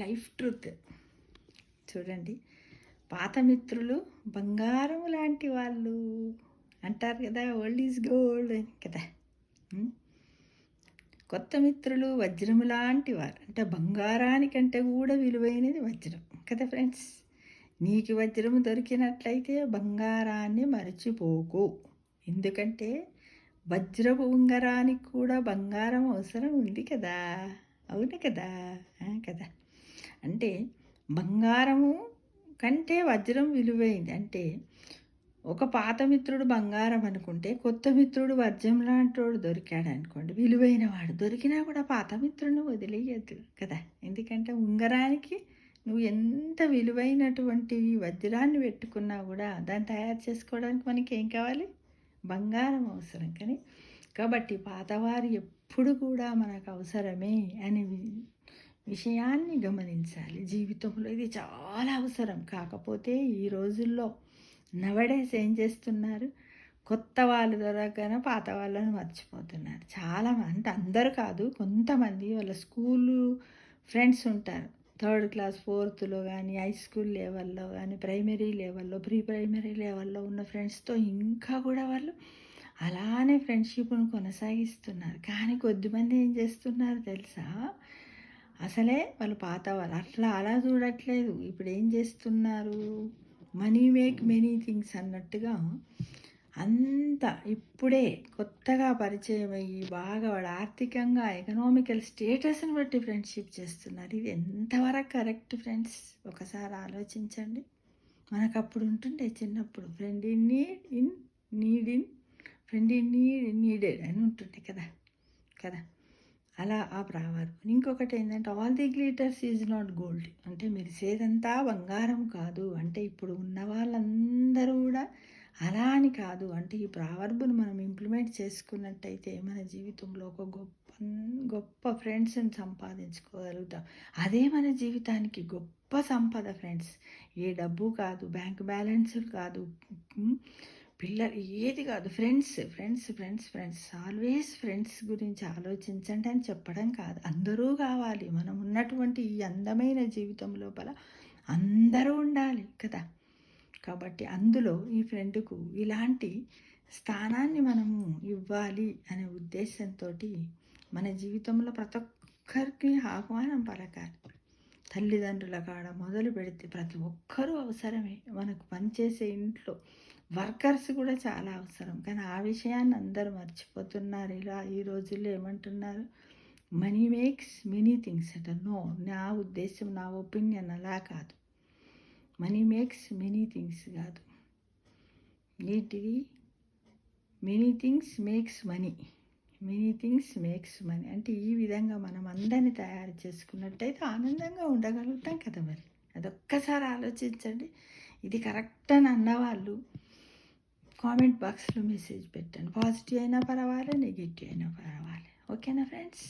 Life truth. చూడండి, పాత మిత్రులు బంగారం లాంటి వాళ్ళు అంటారు కదా, ఓల్డ్ ఈజ్ గోల్డ్ అని కదా. కొత్త మిత్రులు వజ్రము లాంటి వారు, అంటే బంగారానికంటే కూడా విలువైనది వజ్రం కదా ఫ్రెండ్స్. నీకు వజ్రము దొరికినట్లయితే బంగారాన్ని మరచిపోకు. ఎందుకంటే వజ్రపు ఉంగరానికి కూడా బంగారం అవసరం ఉంది కదా. అవును కదా, కదా. అంటే బంగారము కంటే వజ్రం విలువైంది. అంటే ఒక పాత మిత్రుడు బంగారం అనుకుంటే కొత్త మిత్రుడు వజ్రం లాంటివాడు దొరికాడు అనుకోండి, విలువైన వాడు దొరికినా కూడా పాత మిత్రుడిని వదిలేయద్దు కదా. ఎందుకంటే ఉంగరానికి నువ్వు ఎంత విలువైనటువంటి వజ్రాన్ని పెట్టుకున్నా కూడా దాన్ని తయారు చేసుకోవడానికి మనకి ఏం కావాలి? బంగారం అవసరం. కాబట్టి పాతవారు ఎప్పుడు కూడా మనకు అవసరమే అనే విషయాన్ని గమనించాలి. జీవితంలో ఇది చాలా అవసరం. కాకపోతే ఈ రోజుల్లో నవడేస్ ఏం చేస్తున్నారు, కొత్త వాళ్ళు దొరకగానే పాత వాళ్ళని మర్చిపోతున్నారు చాలా. అంటే అందరు కాదు, కొంతమంది వాళ్ళ స్కూలు ఫ్రెండ్స్ ఉంటారు, 3rd క్లాస్ 4థ్లో కానీ, హై స్కూల్ లెవెల్లో కానీ, ప్రైమరీ లెవెల్లో, ప్రీ ప్రైమరీ లెవెల్లో ఉన్న ఫ్రెండ్స్తో ఇంకా కూడా వాళ్ళు అలానే ఫ్రెండ్షిప్ను కొనసాగిస్తున్నారు. కానీ కొద్దిమంది ఏం చేస్తున్నారు తెలుసా, అసలే వాళ్ళు పాత వాళ్ళు అలా చూడట్లేదు. ఇప్పుడు ఏం చేస్తున్నారు, మనీ మేక్ మెనీ థింగ్స్ అన్నట్టుగా అంత ఇప్పుడే కొత్తగా పరిచయం అయ్యి బాగా వాడు ఆర్థికంగా ఎకనామికల్ స్టేటస్ని బట్టి ఫ్రెండ్షిప్ చేస్తున్నారు. ఇది ఎంతవరకు కరెక్ట్ ఫ్రెండ్స్? ఒకసారి ఆలోచించండి. మనకు అప్పుడు ఉంటుండే చిన్నప్పుడు ఫ్రెండ్ ఇన్ నీడెడ్ అని ఉంటుండే కదా కదా. అలా ఆ ప్రావర్బ్. ఇంకొకటి ఏంటంటే all the glitters is not gold, అంటే మెరిసేదంతా బంగారం కాదు. అంటే ఇప్పుడు ఉన్న వాళ్ళందరూ కూడా అలా అని కాదు. అంటే ఈ ప్రావర్బ్ను మనం ఇంప్లిమెంట్ చేసుకున్నట్టయితే మన జీవితంలో ఒక గొప్ప ఫ్రెండ్స్ని సంపాదించుకోగలుగుతాం. అదే మన జీవితానికి గొప్ప సంపద ఫ్రెండ్స్. ఏ డబ్బు కాదు, బ్యాంక్ బ్యాలెన్సులు కాదు, పిల్లలు ఏది కాదు, friends friends friends friends. Always friends గురించి ఆలోచించండి అని చెప్పడం కాదు, అందరూ కావాలి. మనం ఉన్నటువంటి ఈ అందమైన జీవితం లోపల అందరూ ఉండాలి కదా. కాబట్టి అందులో ఈ ఫ్రెండ్కు ఇలాంటి స్థానాన్ని మనము ఇవ్వాలి అనే ఉద్దేశంతో మన జీవితంలో ప్రతి ఒక్కరికి ఆహ్వానం పలకాలి. తల్లిదండ్రుల కాడ మొదలు పెడితే ప్రతి ఒక్కరూ అవసరమే. మనకు పనిచేసే ఇంట్లో వర్కర్స్ కూడా చాలా అవసరం. కానీ ఆ విషయాన్ని అందరూ మర్చిపోతున్నారు. ఇలా ఈ రోజుల్లో ఏమంటున్నారు, మనీ మేక్స్ మెనీ థింగ్స్ అట. నో, నా ఉద్దేశం, నా ఒపీనియన్ అలా కాదు. మనీ మేక్స్ మెనీ థింగ్స్ కాదు, ఏంటిది, many things makes money, many things makes money. అంటే ఈ విధంగా మనం అందరినీ తయారు చేసుకున్నట్టయితే ఆనందంగా ఉండగలుగుతాం కదా. మరి అదొక్కసారి ఆలోచించండి. ఇది కరెక్ట్ అని అన్నవాళ్ళు కామెంట్ బాక్స్లో మెసేజ్ పెట్టండి. పాజిటివ్ అయినా పర్వాలేదు, నెగిటివ్ అయినా పర్వాలేదు. ఓకేనా ఫ్రెండ్స్?